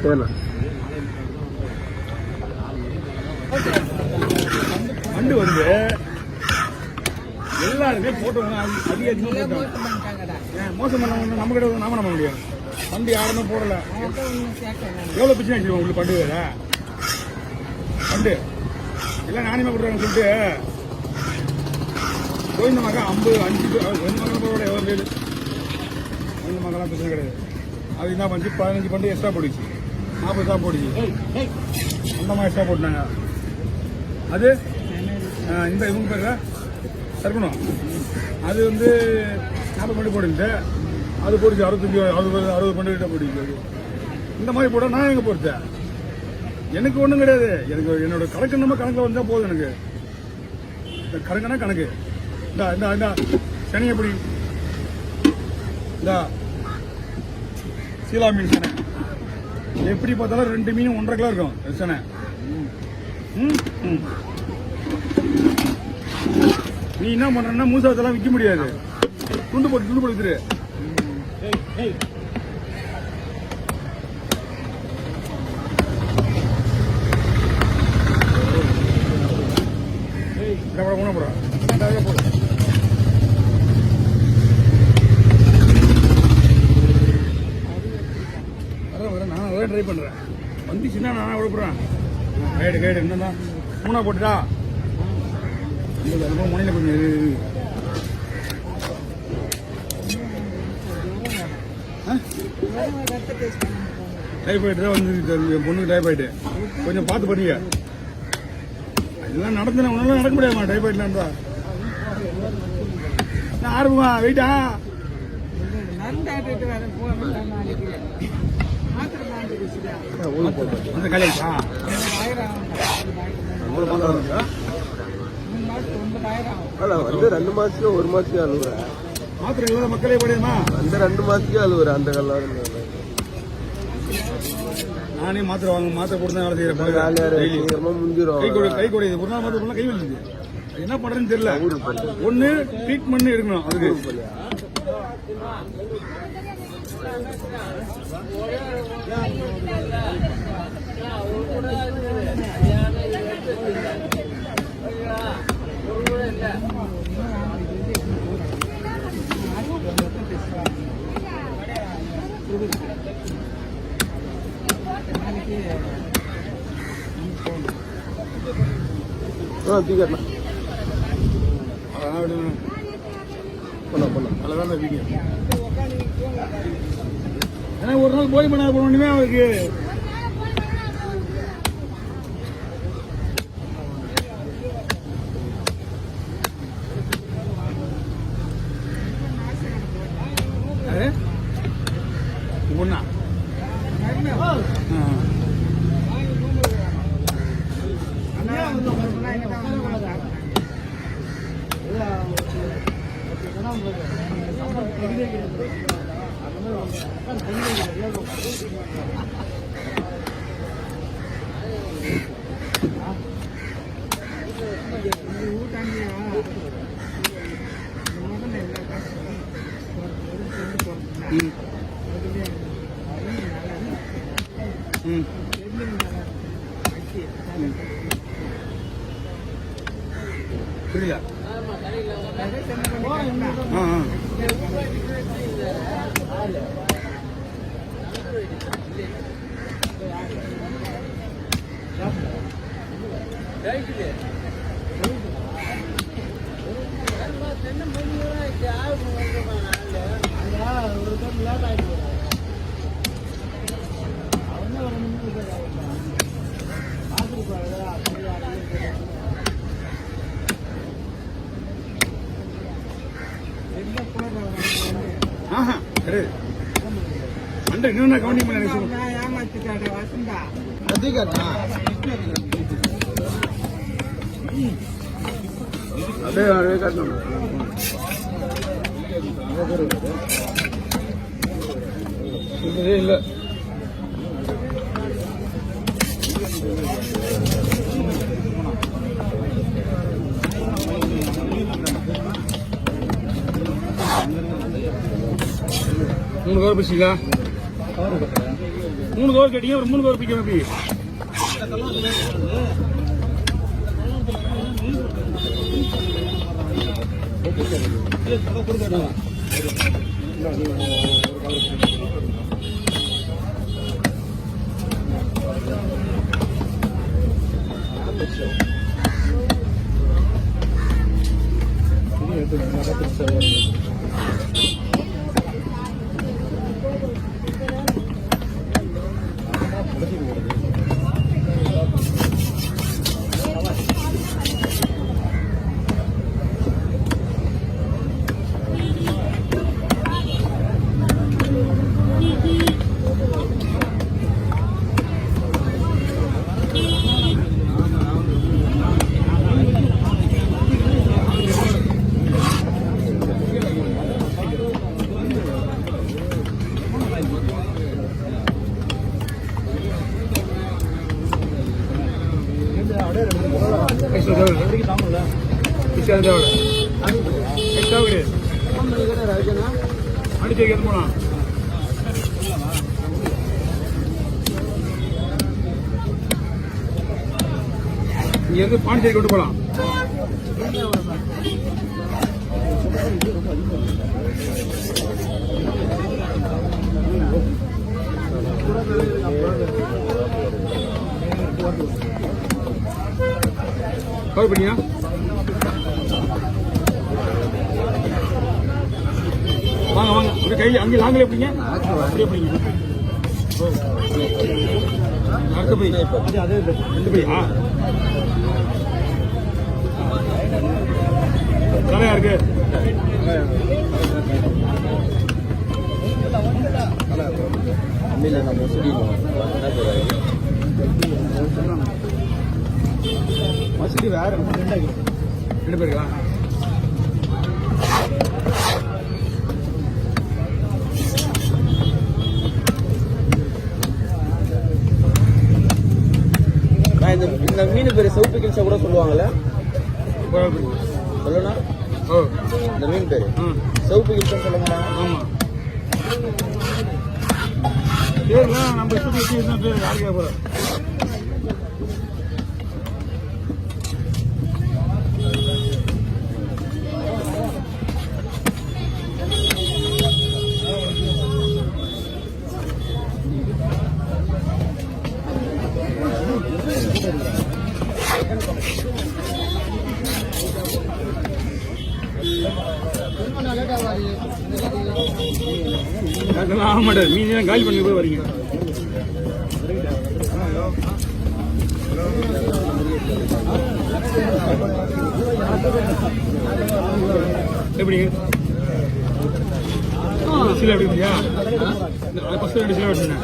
சரிண்ணா. வண்டு வந்து எல்லாருமே போட்டோம் அதிகமாக மோசம் பண்ண நம்ம கிட்ட நாம நம்ப முடியும். வண்டி யாருமே போடல. எவ்வளோ பிரச்சனை வச்சிருக்கோம் உங்களுக்கு பண்டு பண்டு எல்லாம் நானே போட்டுருவாங்க சொல்லிட்டு கோவிந்த மகன் 5 கோவிந்த மகன் போட எவ்வளோ பேர் கோவிந்த மகன்லாம் பிரச்சனை கிடையாது. அது என்ன பண்ணி 15 பண்டு எக்ஸ்ட்ரா போடுச்சு, 40 தான் போடுச்சு, அந்த மாதிரி எக்ஸ்ட்ரா போட்டாங்க. அது இந்த இவங்க பேர் சர்க்கணும் அது வந்து 40 பண்டு போடுச்சு, அது போடுச்சு 60 பண்டு கிட்ட போடுச்சு. இந்த மாதிரி போட நான் எங்கே போடுறேன்? எனக்கு ஒன்றும் கிடையாது. எனக்கு என்னோட கணக்கு நம்ம கணக்கில் வந்தால் போதும். எனக்கு கணக்குனா கணக்கு. இந்தா இந்த இந்த சனி எப்படி இந்த சீலா மீன் சனை எப்படி பார்த்தாலும் 2 மீன் 1.5 கிலோ இருக்கும் சனை. நீ என்ன பண்றன்னா மூசாவத்தெல்லாம் விற்க முடியாது. துண்டு போட்டு வித்துரு. நான் ட்ரை பண்றேன். வந்துச்சுன்னா நான் விழுப்புறேன். கைடு என்னன்னா 3 போட்டுட்டா முனையில கொஞ்சம் டைபாய்டு தான் வந்து என் பொண்ணுக்கு டைபாய்டு. கொஞ்சம் பார்த்து பண்ணீங்க. இதெல்லாம் நடந்துனா ஒன்றும் நடக்க முடியாதுமா டைபாய்டுலாம் இருந்தா. நான் ஆரம்பமா வெயிட்டா அந்த கல்யாணா 2 மாசத்துக்கு 1 மாசத்துக்கு அழுவுற மாத்திரை மக்களே படியுமா? அந்த 2 மாசத்துக்கு அழுவுற அந்த கல்யாணம். நானே மாத்திரை போட்டு தான் வேலை செய்யறேன். முடிஞ்சிடும். கை கொடையுது. ஒரு நாள் மாத்திரை போடலாம் கை வலிக்குது. என்ன பண்றதுன்னு தெரியல. ஒண்ணு ட்ரீட்மெண்ட் எடுக்கணும். அதுக்கு ஒரு நாள் போய் பண்ண போனோமே அவருக்கு ஒன்னா புரியல. இன்னொன்னு கவுண்டிங் பண்ண அப்படியே காட்டணும். இல்லை $3 பேசிக்கலாம். 3 கவர் கேட்டீங்க, ஒரு 3 கவர் பிடிக்கும் எப்படி? அடிச்சு போனா இங்க இருந்து பாண்டிச்சேரி கொண்டு போலாம். கவர் பண்ணியா? வாங்க வாங்க, ஒரு கையில் அங்கே லாங்கில் எப்படிங்க? அப்படியே எப்படிங்க? அடுத்த பை 2 பையா? தலையா இருக்கு. மசூதி வேற 2 பேருக்கா? இந்த மீன் பேரு சவுப்பு கில்ஸா கூட சொல்லுவாங்கல்ல, சொல்லணும். இந்த மீன் பேரு சவுப்பு கில்ஸா சொல்ல மாட்டாங்க. ஆமா, சரிங்களா? நம்ம இஷ்டத்துக்கு யாருக்கே போற ஆக மாட்டாது. மீன் காலி பண்ணி போய் வரீங்க. எப்படி சில எப்படி இருந்தியா? ஃபர்ஸ்ட் 2 சில வெட்டினேன்.